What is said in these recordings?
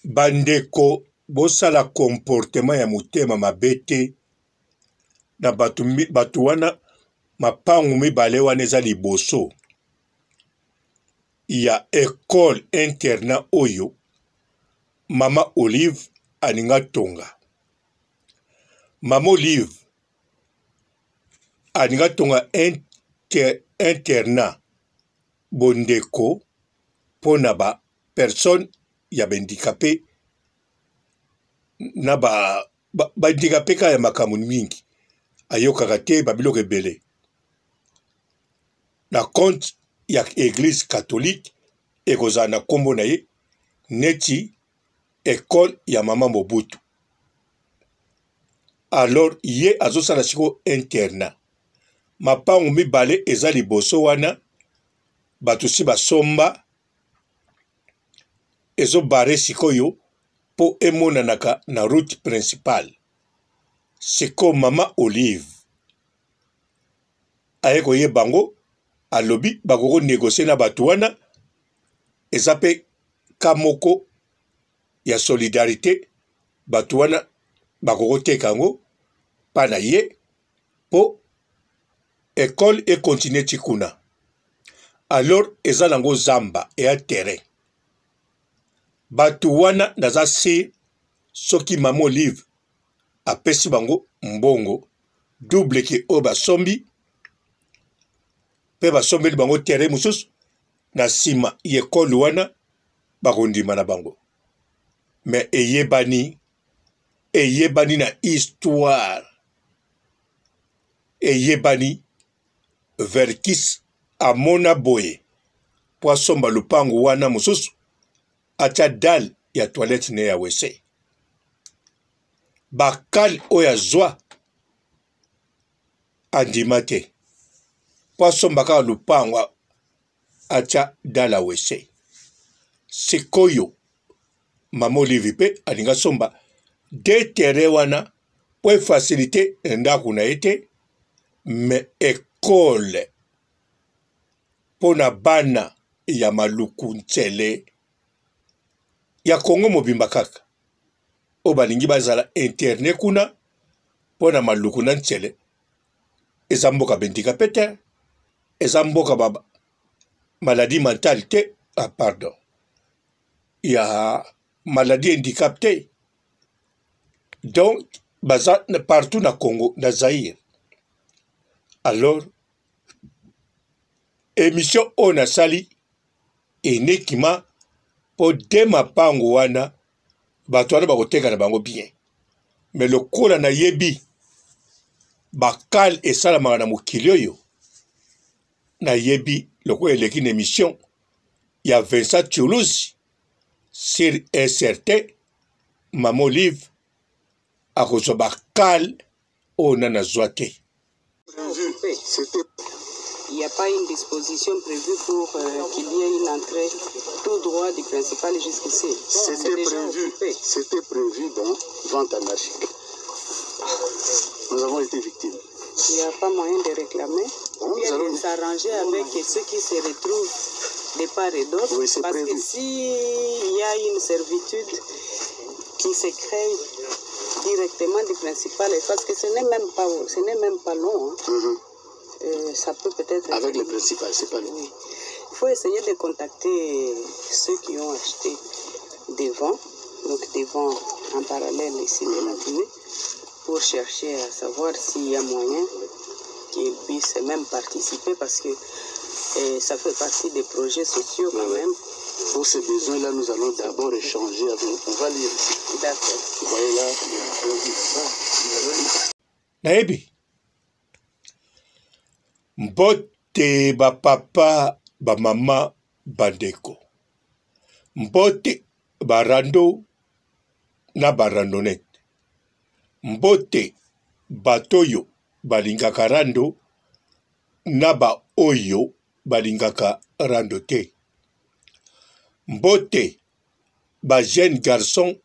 Bandeko bosala comportement ya motema mabe te na batu wana mapangu mibale wana eza liboso ya école internat oyo Mama Olive aninga tonga. Mama Olive aninga tonga internat bondeko pona ba personne ya handicapé na ba handicapé ka ya makambo mingi ayokaka te babiloko ebele na compte ya église catholique ekozala na kombo na ye neti école ya Mama Mobutu. Alors ye azosala siko internat mapangu mibale eza liboso wana batusi basomba ezo bare sikoyo po emonanaka na route principale. Siko Mama Olive aye koye bango alobi bakoko négocier na batu wana eza pe kamoko ya solidarité batu wana bakoko teka yango pana ye po école et continue tikuna. Alors eza nango zamba et terrain batu wana naza si soki Mama Olive apesi bango mbongo double ki o basombi pe basombeli bango terrain mususu na sima école wana bakondima na bango. Mais eyebani na histoire eyebani verkis amona boye po asomba lupango wana mususu atia dal ya toilette ne ya wese bakali oyo azwa andima te po asomba kaka lupango atia dal ya wese. Sikoyo Mama Olive pe alinga somba de terrain wana po facilité ndako na ete mais école pona bana ya maluku ntsele ya Kongo mobimba kaka o balingi bazala internet kuna pona maluku na ntsele eza mboka bendika pete eza mboka baba maladie mentale te pardon ya maladie handicap te. Donc baza partout na Congo na Zaïre. Alors émission on a sali enekima po de mapango wana bato wana bakoteka na bango bien mais lokola na yebi bakal esalamaka na mokili oyo na yebi lokola eleki na émission ya Vincent Toulouse sur SRT Mama Olive akozwa bakal oyo nana zwa te. Il n'y a pas une disposition prévue pour qu'il y ait une entrée tout droit du principal jusqu'ici. C'était prévu dans vente anarchique. Nous avons été victimes. Il n'y a pas moyen de réclamer. Nous allons s'arranger avec ceux qui se retrouvent de part et d'autre. Oui, parce prévu. que s'il y a une servitude qui se crée directement du principal, parce que ce n'est même pas long. Hein. Ça peut peut-être... Avec le principal, c'est pas long. Oui. Il faut essayer de contacter ceux qui ont acheté des vents, donc des vents en parallèle ici de la Guinée, pour chercher à savoir s'il y a moyen qu'ils puissent même participer, parce que ça fait partie des projets sociaux quand même. Pour ces besoins-là, nous allons d'abord échanger avec eux. On va lire ici. D'accord. Vous voyez là, Naebi mbote ba papa ba mama bandeko mbote barando na barandonete mbote batoyo balingaka rando na ba oyo balingaka rando te mbote ba jeune garçon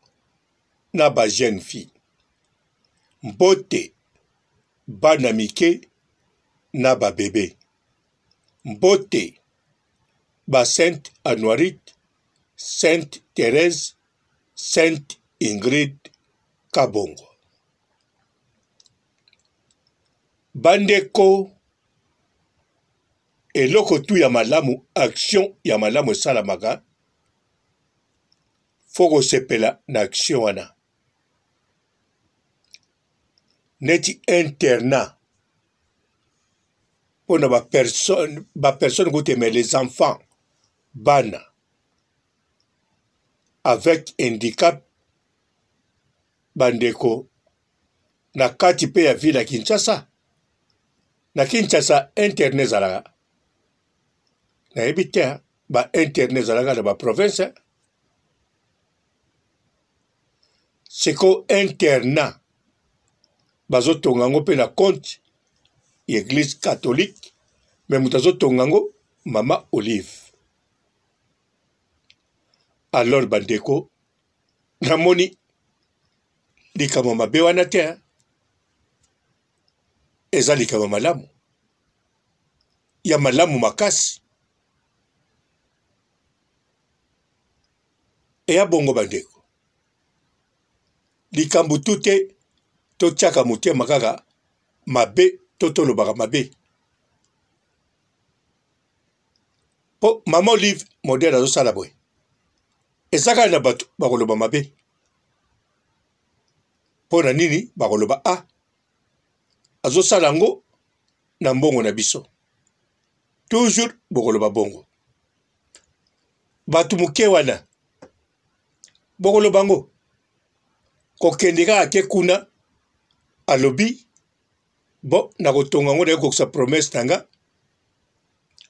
na ba jeune fille mbote bana mike na ba bébé mbote ba Sainte Anoirite, Sainte Thérèse Sainte Ingrid Kabongo. Bandeko eloko tu ya malamu, action ya malamu esalamaka, foko sepela na action wana. Neti internat pour ba personne côté mais les enfants bana avec handicap bandeko na kati pe ya ville ya Kinshasa. Na Kinshasa internet zalaka na ebite ba internet zalaka na ba province seko internat bazotonga ngo pe na compte église catholique mais mutazotonga ngo Mama Olive. Alors bandeko namoni likama mabe wana te eza likama malamu ya malamu makasi eya bongo bandeko likambo tute totiaka motema kaka mabe to tolobaka mabe po Mama Olive modele azosala boye eza kaka na bato bakoloba mabe mpo na nini bakoloba azosala yango na mbongo na biso toujours bokoloba bongo bato moke wana bokoloba ngo kokende kaka ke kuna alobi bo na kotonga ngo na kokisa promesse nanga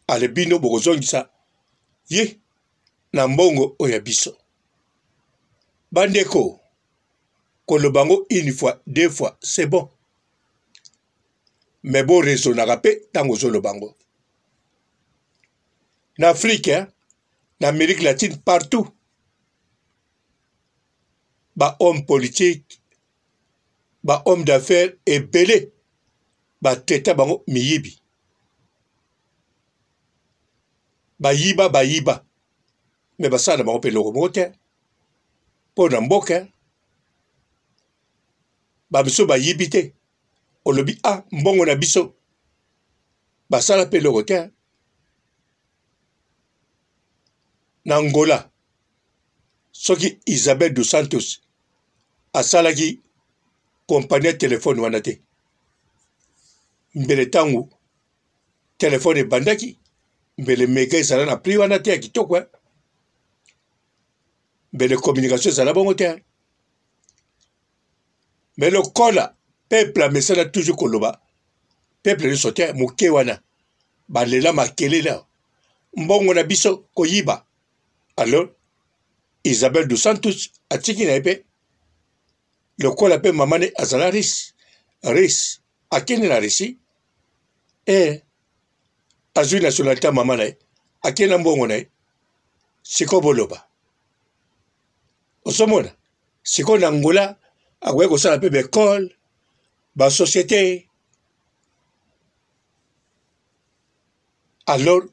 alebino bokozongisa ye na mbongo oya biso bandeko koloba ngo une fois deux fois c'est bon mais bon raisonnaka pe tango zoloba ngo na Afrique na Amérique latine partout ba homme politique ba homme d'affaires ebele ba teta bango miyibi bayiba mais basala bango pe loko moko te mpo na mboka bamiso bayibi te olobi mbongo na biso basala pe loko te na Angola soki Isabel dos Santos asalaki compagnie téléphone wana te mbele tangu téléphone ebandaki mbele mega ezala na prix wana te ya kitoko mbele communication ezala bongo te mais lokola peuple amesala toujours koloba peuple nyonso te moke wana balela makelela mbongo na biso koyiba. Alors Isabel dos Santos atiki na epe lokola pe mamane azala ris akende na risi azwi nationalité mama na ye akende na mbongo na ye siko boloba osomona siko na Angola akoki kosala pe baekole basociété. Alors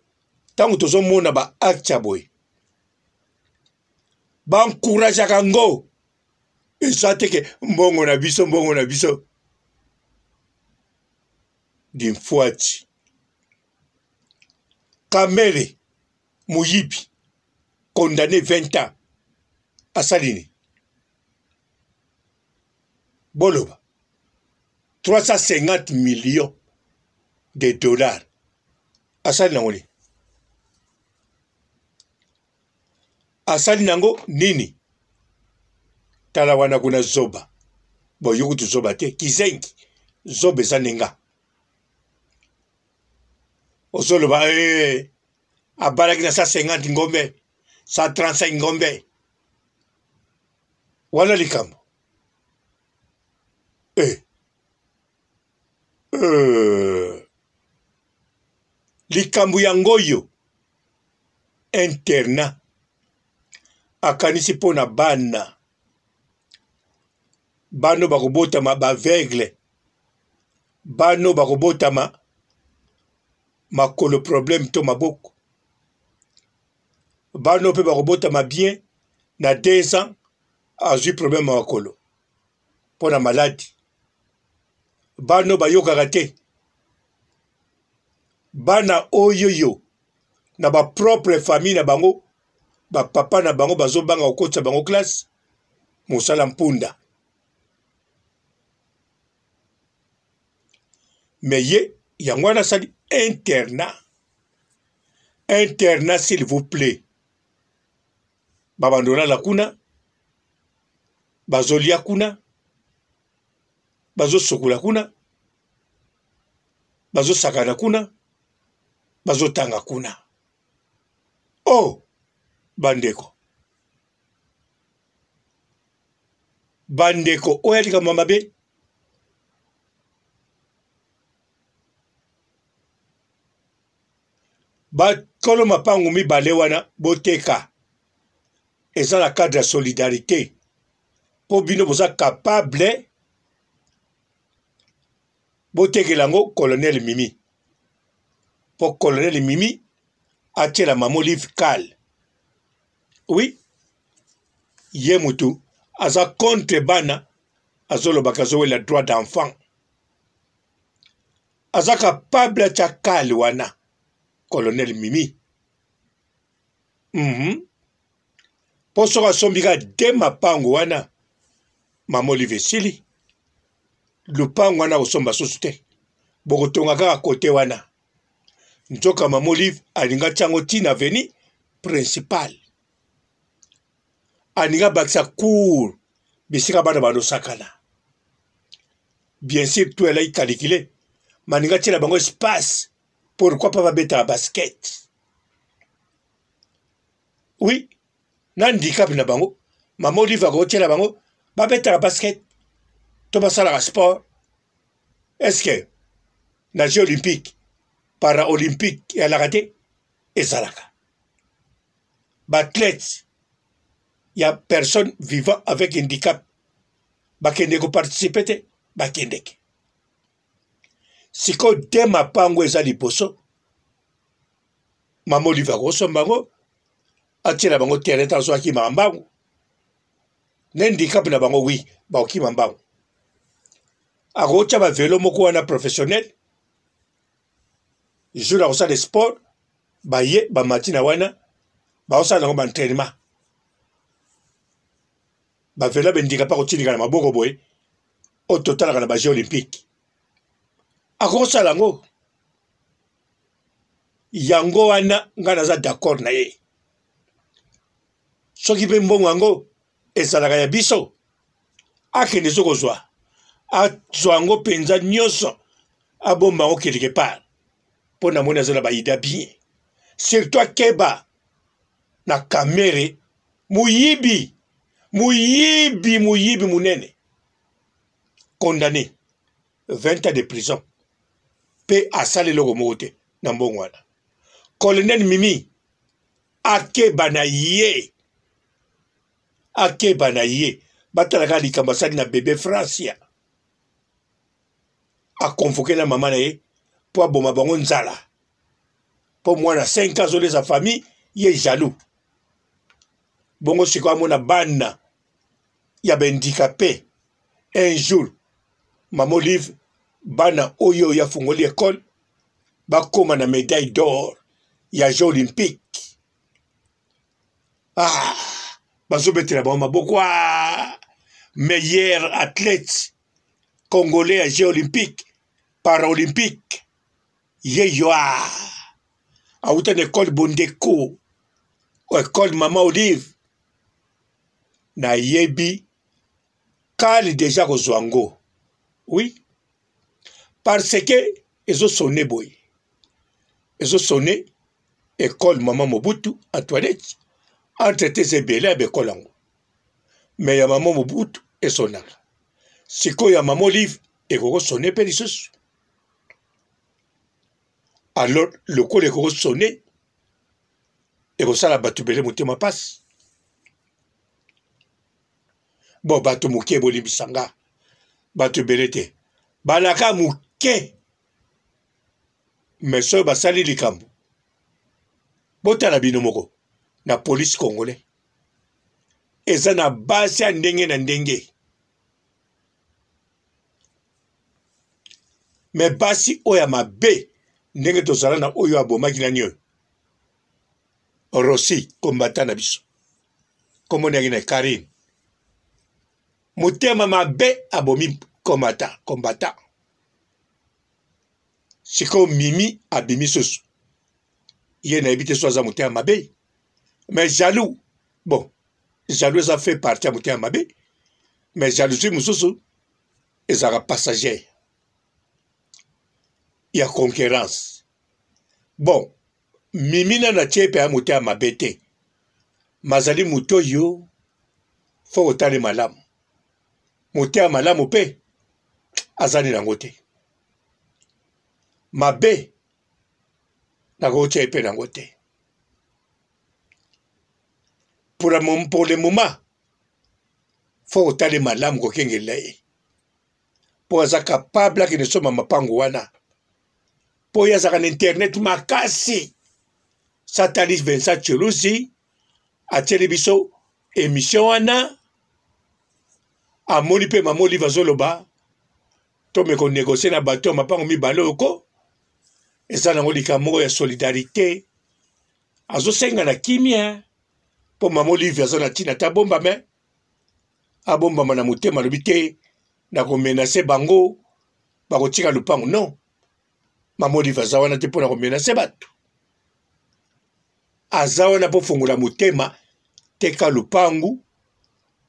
ntango tozomona baacte ya boye bankourageaka ngo eza teke mbongo na biso dimfuati Kamere Muyibi condamné 20 ans asalini boloba 350 millions de dollars asali nango nini asali nango nini tala wana kuna zoba boyo kutu zoba te kizengi zoba eza nenga ozoloba abalaki na 150 ngombe 135 ngombe wana likambo likambo yango oyo internat akanisi mpo na bana bakobotama baveugle bano bakobotama makolo problème to maboko bano mpe bakobotama bien na 2 ans azwi problème ya makolo mpo na maladi bano bayokaka te bana oyoyo na bapropre famille na bango bapapa na bango bazobanga kokotisa bango classe mosala mpunda me ye yango wana asali internat s'il vous plaît babandolala kuna bazolia kuna bazosokola kuna bazosakana kuna bazotanga kuna oh bandeko oyo alikama mabe bakolo mapangu mibale wana boteka eza na cadre ya solidarité mpo bino boza capable botekela yango colonel Mimi mpo colonel Mimi atiela mama Olive Kal oui ye mutu aza contre bana azolobaka azowela droit d'enfant aza capable atia Kal wana colonel Mimi mpo soki asombika de mapango wana mama Olive esili lupango wana kosomba susu te bokotonga kaka kote wana nzoka mama Olive alinga tiango ntina veni principal aninga bakisa cour bisika bana bandosakana bien sûr tout elai calculé maninga tiela bango espace pourquoi pas babetaka basket oui na handicap na bango mama Olive akotiela bango babetaka basket to basalaka sport est-ce que na jeux olympique para-olympique eyalaka te ezalaka baathlète ya personne vivant avec handicap bakende koparticipe te bakendeke sikoyo de mapango eza liboso mama Olive akosomba bango atiela bango terrain ta so akimaka mbangu na handicap na bango wi bakokima mbangu akotya bavelo moko wana professionnel jour ya kosala sport baye bamatina wana baosala nango baentraînement bavelo bendika mpa kotindika na maboko boye oyo totalaka na bajeux olympique akosala yango wana ngai naza d'accord na ye soki mpe mbongo yango ezalaka ya biso akende so kozwa azwa yango mpenza nyonso abomba yango quelque part mpo namoni aza na baida bien surtout akeba na kamere muyibi munene condamné 20 ans de prison mpe asala eloko moko te na mbongo wana colonel Mimi akeba na ye batalaka likambo asali na bebe Francia akonvoke na mama na ye mpo aboma bango nzala mpo mwana 5 ans azolesa famille ye jaloux bongo sikoyo amona bana ya bahandicapé un jour mama Olive bana oyo yafungoli école bakoma na médaille d'or ya jeux olympique bazobetela bango maboko meilleur athlète congolais ya jeux olympique para-olympique yeyo auta na école Bondeko école mama Olive nayebi Kal déjà kozwa ngo oui parce que ezosone boye ezosone école mama Mobutu Antoinette entreprise ebele ya bekole yango me ya mama Mobutu esonaka sikoyo ya mama Olive ekokosone mpe lisusu alors lokola ekokosone ekosala bato ebele motema pasi bon bato moke bolimbisanga bato ebele te balaka moke me soyo basali likambo botala bino moko na police congolais eza na basi ya ndenge na ndenge. Me basi oya mabe ndenge tozala na oyo abomaki na nyo. Rossi combattant na biso. Komona yaki na Karine. Motema mabe abomi combattant. Siko Mimi abimi soso. Ye na ebite so aza motema mabe. Mais jaloux. Bon, jaloux ça fait partie à motema mabe. Mais jalousie mususu ezara passager. Il y a concurrence. Bon, Mimi na tiepe a motema mabe te. Mazali muto yo fo otale malamu. Motema malamu pe azali nango te. Mabe nango tiepe nango te. Pour le moment, faut otale malamu ko kengelaye. Pour aza capable que ne soma mapango wana. Pour ya zaka internet makasi. Satalis Vincent Chilusi a télévision émission wana a moni pe mamoli vazoloba to me ko négocier na bateau mapango mi baloko eza nango likambo ya solidarité azo senga na kimia po mamoli vazona tina ta bomba me a bomba mana mutema lobite na ko menacer bango ba ko tika lupango non mamoli vazawana te pona ko menacer bato azawana po fungula mutema teka lupangu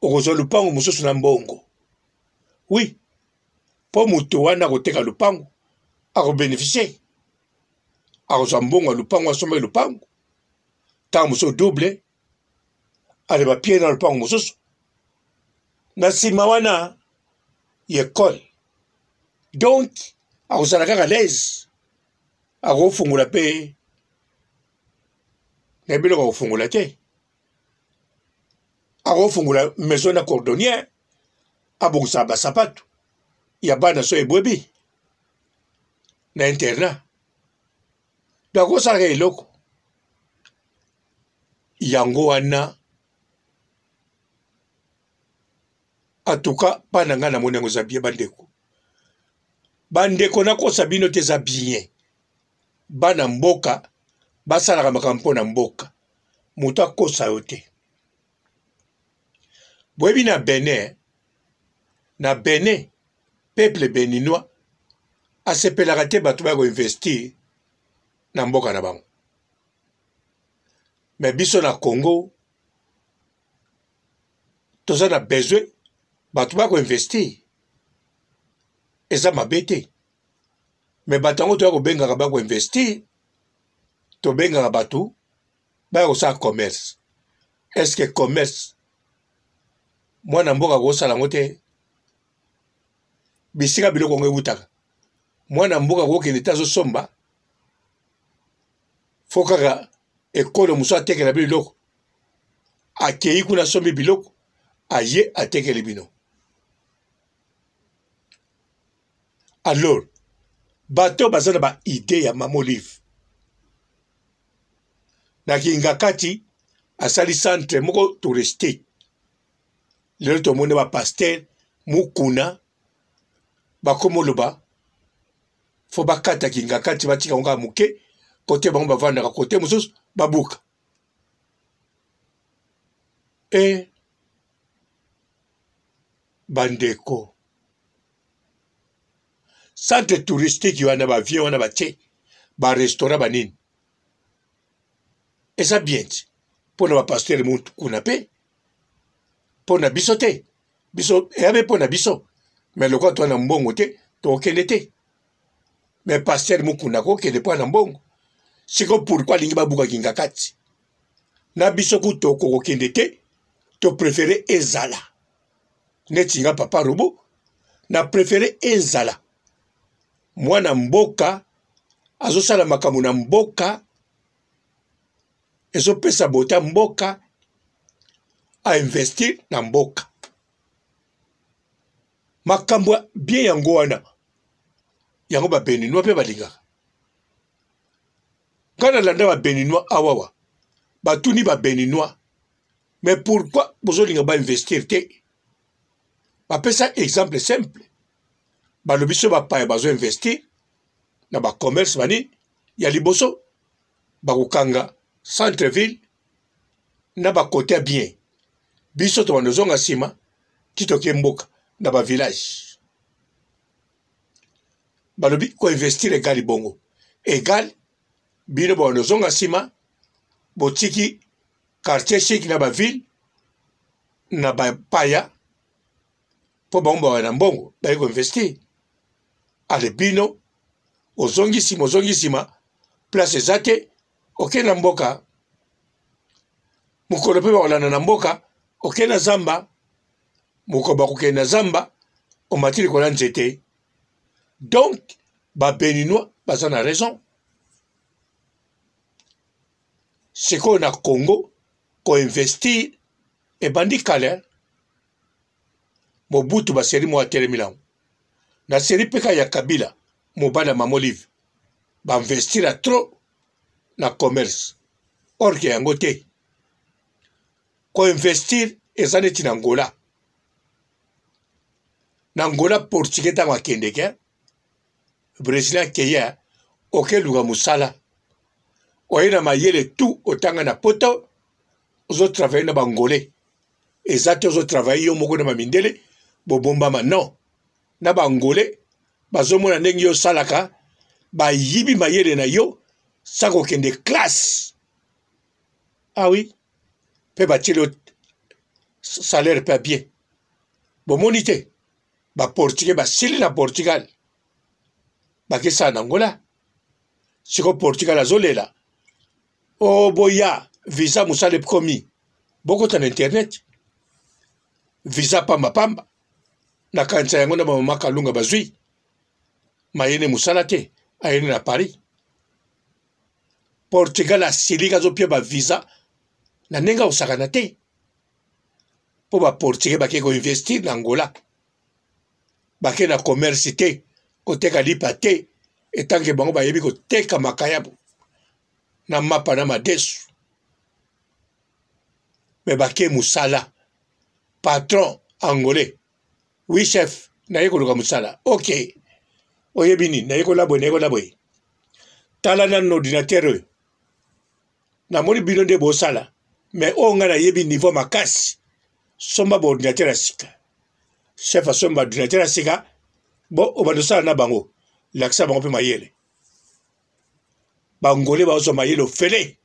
okozo lupangu mususu na mbongo. Oui, po mutu wana koteka lupangu ako bénéficier akozo mbongo lupangu asomba lupangu ta muso double ale ba pied na lupangu mususu na sima wana yekol donc akozala kaka l'aise akofungula pe na biloko kofungula te akofungula maison na cordonnière abongisa basapato ya bana so ebwebi na internat donc akosalaka eloko yango wana atuka bana nga na moni yango eza bien bandeko nakosa bino te eza bien bana mboka basalaka makambo mpo na mboka moto akosa yo te. Boyebi na Benin, peuple béninois asepelaka te bato baya koinvestir na mboka na bango. Mais biso na Congo toza na besoin bato baya koinvestir eza mabe te. Mais bato yango toya kobengaka baya koinvestir tobengaka bato baya kosala commerce. Est-ce que commerce mwana mboka kosala yango te bisika biloko ngo ebutaka mwana mboka kokende te azosomba fo kaka ekolo mosu atekela biloko akei kuna asombi biloko aye atekeli bino. Alors bato baza na ba idée ya mamolive na Kingakati asali centre moko touristique. Lelo tomone ba pasteur mukuna bakomoloba fo bakata Kingakati batika nga muke kote bango bavandaka kote mosusu babuka bandeko centre touristique wana bavie wana batie barestaurant banini eza bien ti mpona bapasteur mukuna pe pona biso te biso eyabe pona biso mais lokwa to na mbongo te tokende te mais pasteur mukuna kokende po na mbongo siko pourquoi lingi babuka Kingakati na biso ku toko kokende te to préférer ezala netinga papa robo na préférer ezala mwana mboka azosala makambo na mboka ezopesa bota mboka a investir na mboka makambo bien yango wana yango ba Béninois pe balingaka kana landa ba Béninois awawa batuni ba Béninois Mais pourquoi vous allez investir? Appelle ça exemple simple. Le biso va pas investir dans le commerce, il y a les bosso, bakukanga, centre-ville, na ba côté bien. Biso to wanozonga sima, kitoke mboka, na ba village. Balobi ko investir égal bongo. Égal, bino ba wanozonga sima, botiki, quartier chic na ba ville, na ba paya, po bomba wana mbongo, ba ko investir. Ale bino, ozongi sima, place zate, oke na mboka, mukolo pe bakolanda na mboka, oke na zamba, mukoba koke na zamba, omatili kola nzete. Donc, ba béninois, baza na raison. C'est qu'on a Congo, qu'on investit, et bandi kale, Mobutu ba seri mo atele milan. Na seri peka ya Kabila, mobala mamolive, ba investir a trop na commerce. Or que yango te. Ko investir ezaneti na Angola. Na Angola portugais ta makende ke. Brésilien keya oke luga musala. Oyena mayele tout otanga na poto ozo travailler na bangolais. Ezate ozo travailler yo moko na mamindele bobomba non. Na bangolais bazomona ndenge yo salaka ba yibi mayele na yo sako kende classe. Ah oui, pe batile salaire pas bien. Bon monité, ba portugais ba sili na Portugal. Ba kesa na Angola. Siko Portugal azolela. Oh boya, visa musale komi. Boko tan internet. Visa pamba. Na kansa yango na mama kalunga bazui. Mayene musala te, ayene na Paris. Portugal a silika zo pia ba visa na nenga osakana te. Po ba portugais ba ke ko investir na Angola. Ba ke na commerce te, ko teka lipa te, etanke bango ba yebi ko teka makayabo. Na mapa na madesu. Me ba ke musala. Patron angolais. Oui chef, na yeko luka musala. Ok. Oyebini, na yeko labwe. Tala na ordinateur. Na moni bino de bosala. Mais onga na yebi niveau makasi. Somba bo ordinateur asika. Chef a somba ordinateur asika. Bo obadosala na bango. Laksa bango pe mayele. Bangolais ba oso mayele ofele.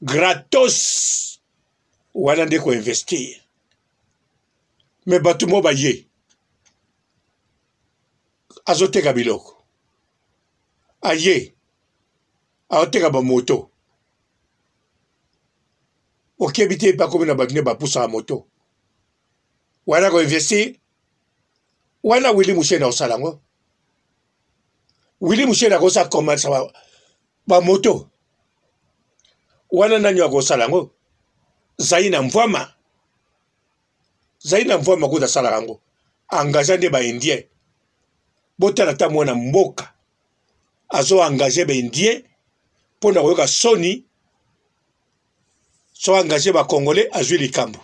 Gratos. Wana nde ko investir. Mais batu mo ba ye. Azoteka biloko. Aye. Aoteka ba moto. Okebite pa komi na batune ba pusa moto. Wana ko investir. Wana Willy Mouché na osalango. Willy Mouché na kosa commerce ba moto. Wana nanyo akosalango. Zaina Mvwama. Zaina Mvwama kuda salarango. Engagé de ba indien. Botala ta mwana mboka. Azo engagé ba indien. Pona koyoka soni. So engagé ba congolais azwi likambo.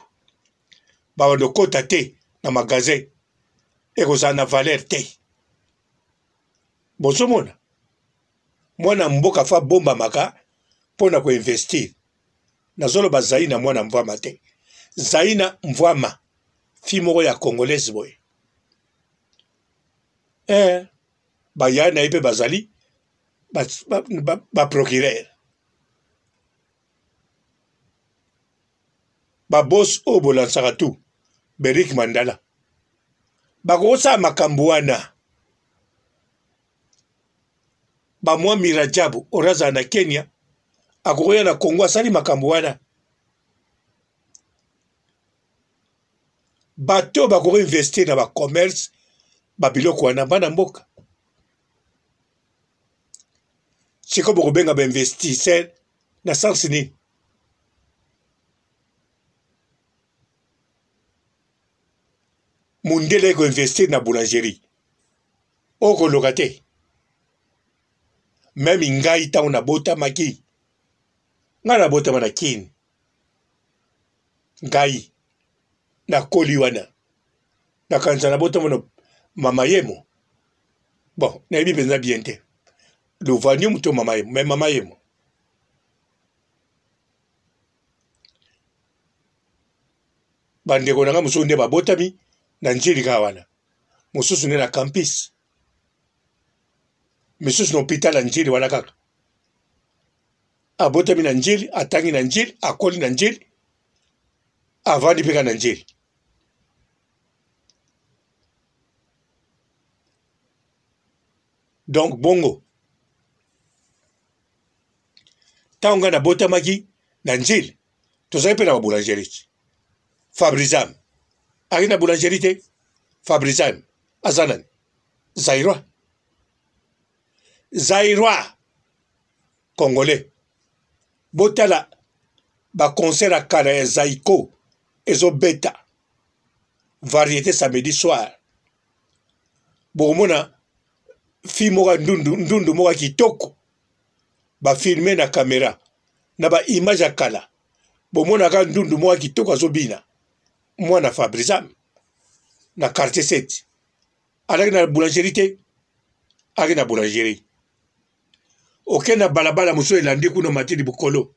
Ba wando kota te na magasin. Eko na valeur te. Bozomona. Mwana mboka fa bomba maka pona ko investir. Nazolo ba Zaina mwana Mvwama te. Zaina Mvwama. Fi moko ya congolaise boy. Ba ya na ipe bazali. Ba procureur. Ba boss obola saratu. Berik Mandala. Ba gosa makambuana. Ba mwa Mirajabu oraza na Kenya. Akoya na Congo asali makambuana. Bato bako investir na ba commerce ba biloko wana bana mboka. Siko boko benga ba investisseur na sens ni. Mundele ko investir na boulangerie. Oko lokate. Même ngai ta una bota maki. Nga na bota mana kin. ngai na koli wana na kanisa na bota mono mama yemo bon na yebi benza bien te le vanium to mama yemo mais mama yemo bandeko nanga mususu nde babotami na njili ka wana mususu nde na campus misusu na hôpital na njili wana kaka abotami na njili atangi na njili akoli na njili avandi mpe ka na njili donc bongo ntango ngai nabotamaki na njili tozali mpe na baboulangerie Fabrizam aki na boulangerie te Fabrizam aza nani Zaïrois congolais botala baconcert ya kala ya Zaiko ezobeta variété samedi soir bokomona fi moko ndundu moko ya kitoko bafilme na kamera na baimage ya kala bomonaka ndundu moko ya kitoko azobina mwana Fabrizam na quartier 7 alaki na boulangerie te aki na boulangerie oke na balabala mosusu elandi kuna matidi bukolo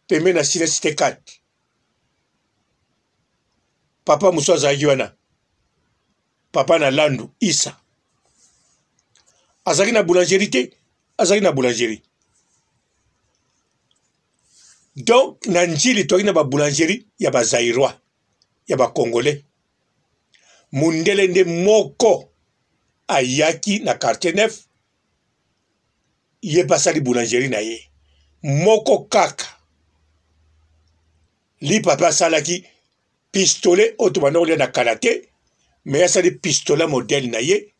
pembe na sina cité 4 papa mosusu azalaki wana papa na landu isa azalaki na boulangerie te azalaki na boulangerie donc na njili toaki na baboulangerie ya bazaïrois ya bacongolais mundele nde moko ayaki na quartier 9 ye basali boulangerie na ye moko kaka li papa asalaki pistolet oyo tobanda kolia na kala te me asali pistolet modele na ye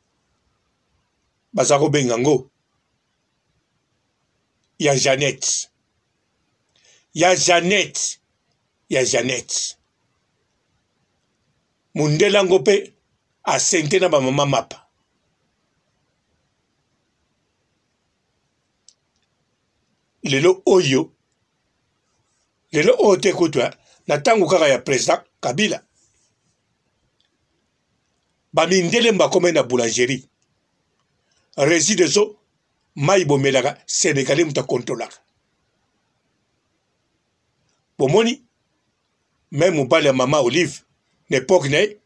baza kobenga ngo ya Jeannette mundele yango mpe asente na bamama mapa lelo oyo te kutwa na ntango kaka ya président Kabila bamindele bakoma na boulangerie réside zo mai bomelaka sénégalais muta kontrolaka bomoni même mobali ya mama Olive n'époque na ye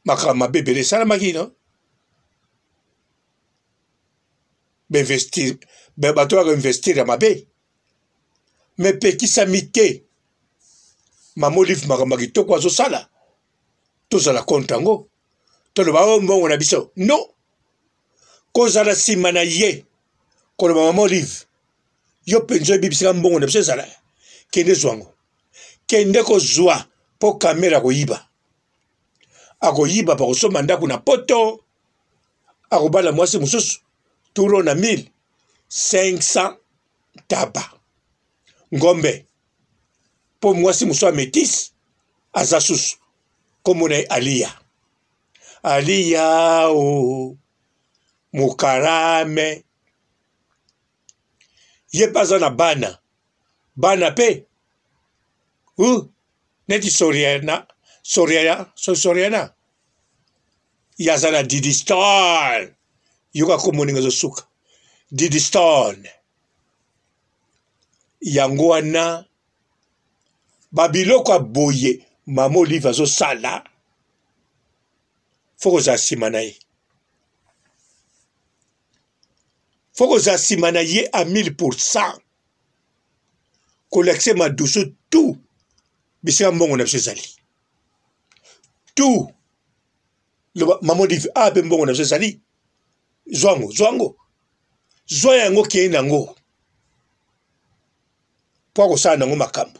makambo mabe ebele esalamaki no bato baka investir ya mabe me pekisami te mama Olive makambo ya kitoko azosala tozala kontra yango toloba mbongo na biso no kozala nsima na ye koloba mama Olive yo mpenza oyebibisaka mbongo na biso ezala kende zwango kende kozwa mpo kamera koyiba akoyiba pakosomba ndako na poto akobala mwasi mosusu turo na 1500 taba ngombe mpo mwasi mosusu amétis aza susu komona ye aliya o mukarame ye mpe aza na bana mpe neti soriana yaza na Didiston yoka komoninga zosuka Didiston yango wana babiloko aboye mama Olive azosala foko za nsima na ye a 1000% kolekse madusu tu bisika mbongo na biso ezali tu mama Olive ape mbongo na biso ezali zwa yango kei nango mpo akosala nango makambo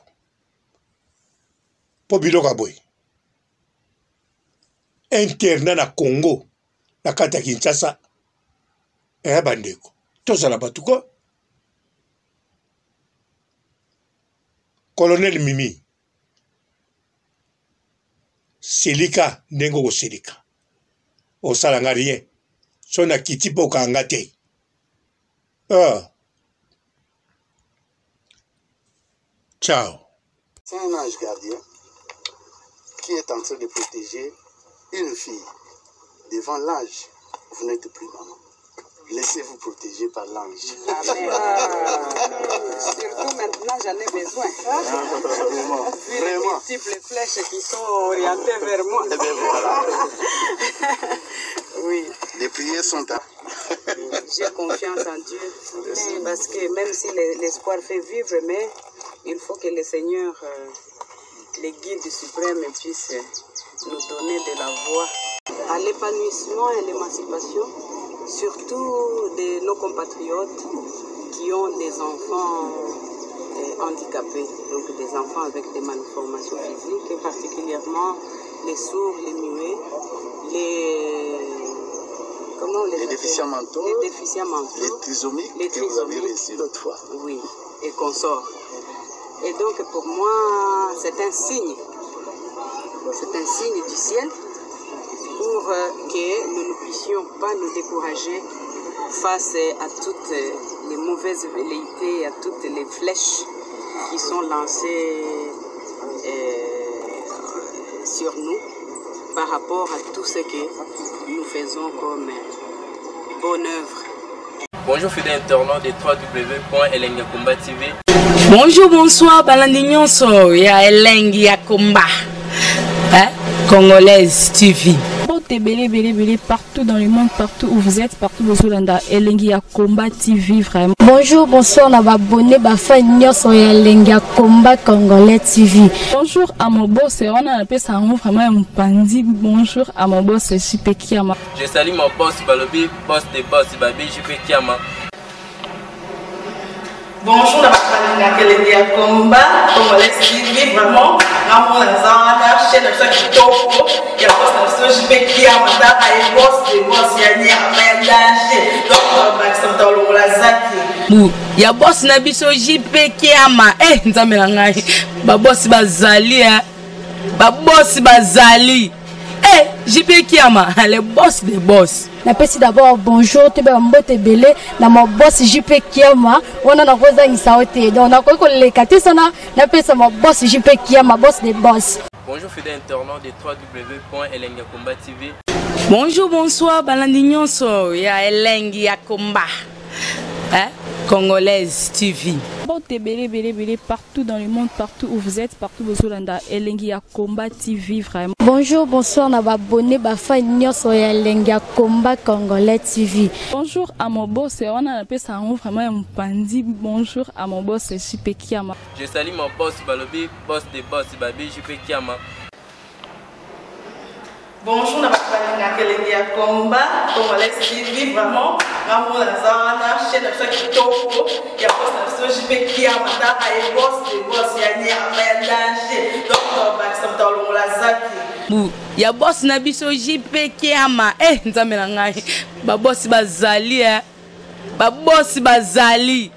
mpo biloko aboye interna na Congo na kati ya Kinshasa eya bandeko tozala batuko colonel Mimi silika ndenge okosilika osalanga rien so na kiti mpo okanga te ciao C'est un ange gardien qui est en train de protéger une fille. Devant l'ange, vous n'êtes plus maman. Laissez-vous protéger par l'ange. Surtout maintenant, j'en ai besoin. Vraiment. Vu les multiples flèches qui sont orientées vers moi. Eh bien, voilà. Oui. Les prières sont à... J'ai confiance en Dieu. Parce que même si l'espoir fait vivre, mais il faut que le Seigneur, les guides suprêmes, puisse nous donner de la voie à l'épanouissement et l'émancipation, surtout de nos compatriotes qui ont des enfants handicapés, donc des enfants avec des malformations physiques, et particulièrement les sourds, les muets, les déficients mentaux, les trisomiques que vous avez reçus l'autre fois. Oui, et consorts. Et donc pour moi, c'est un signe du ciel pour que nous ne puissions pas nous décourager face à toutes les mauvaises velléités, à toutes les flèches qui sont lancées sur nous par rapport à tout ce que nous faisons comme bonne œuvre. Bonjour fidèles internautes de www.elengiakomba TV. Bonjour, bonsoir, balandi nyonso ya Elengi ya Komba, Congolaise TV. Belé partout dans le monde, partout où vous êtes, partout où vous êtes, Elengi ya Komba TV vraiment. Bonjour, bonsoir, on va abonner bafa nyonso ya Elengi ya Komba Congolais TV. Bonjour à mon boss, on a appelé ça vraiment un pandi. Bonjour à mon boss, JP Kiama. Je salue mon boss Balobi, boss des boss Babi, JP Kiama. Bonjour, na Elengi ya Komba Congolais TV vraiment. Ramo na zana chaîne de kitoko ya boss na JP Kiama ta ay boss des boss ya nya ma danger. Donc ba santa longola zaki. Ya boss na biso JP Kiama nzambe na ngai. Ba boss bazali ba boss bazali. JP Kiama, le boss des boss. Napesi d'abord bonjour, tu es mbote belé, na mon boss JP Kiama, on a na rosa insaote. Donc on a quoi les katisana, napesi mon boss JP Kiama, boss des boss. Bonjour fidèles internautes de www.elengiakomba TV. Bonjour, bonsoir, balandi nyonso ya Elengi ya Komba, Congolaise TV. Belé partout dans le monde, partout où vous êtes, partout où vous êtes, Elengi ya Komba TV vraiment. Bonjour, bonsoir, on va abonner bafa nyonso ya Elengi ya Komba Congolais TV. Bonjour à mon boss, on a appelé ça vraiment un pandi. Bonjour à mon boss, JP Kiama. Je salue mon boss Balobi, boss des boss Babi, JP Kiama. Bonjour, na Elengi ya Komba Congolais TV vraiment. Ramo na zana chaîne de kitoko ya boss na JP Kiama ta ay boss des boss ya nya ma danger. Donc ba santa longola zaki. Ya boss na biso JP Kiama nzambe na ngai. Ba boss bazali ba boss bazali.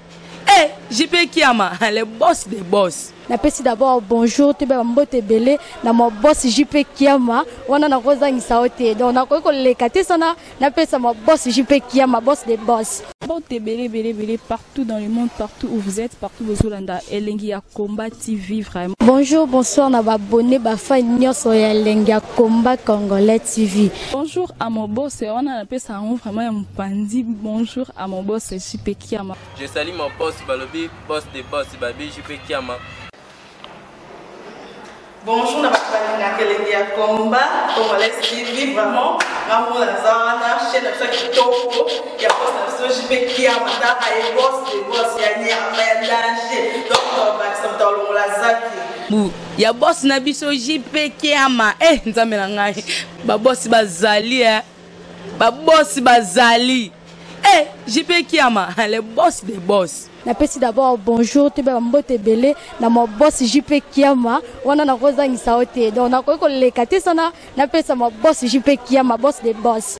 JP Kiama, le boss des boss. Napesi d'abord bonjour, tu es mbote belé, na mon boss JP Kiama, on a na rosa insaote. Donc on a quoi les katisana, napesi mon boss JP Kiama, boss des boss. Belé partout dans le monde, partout où vous êtes, partout où vous êtes, Elengi ya Komba TV vraiment. Bonjour, bonsoir, on va abonner bafa nyonso ya Elengi ya Komba Congolais TV. Bonjour à mon boss, on a appelé ça vraiment un pandi. Bonjour à mon boss, JP Kiama. Je salue mon boss Balobi, boss des boss Babi, JP Kiama. Bonjour, na Elengi ya Komba Congolais TV vraiment. Ramo na zana chaîne de kitoko ya boss na JP Kiama ta ay boss des boss ya nya ma danger. Donc ba santa longola zaki. Ya boss na biso JP Kiama nzambe na ngai. Ba boss bazali ba boss bazali. JP Kiama, le boss des boss. Napesi d'abord bonjour, tu es mbote belé, na mon boss JP Kiama, on a na rosa insaote. Donc on a quoi les katisana, napesi mon boss JP Kiama, boss des boss.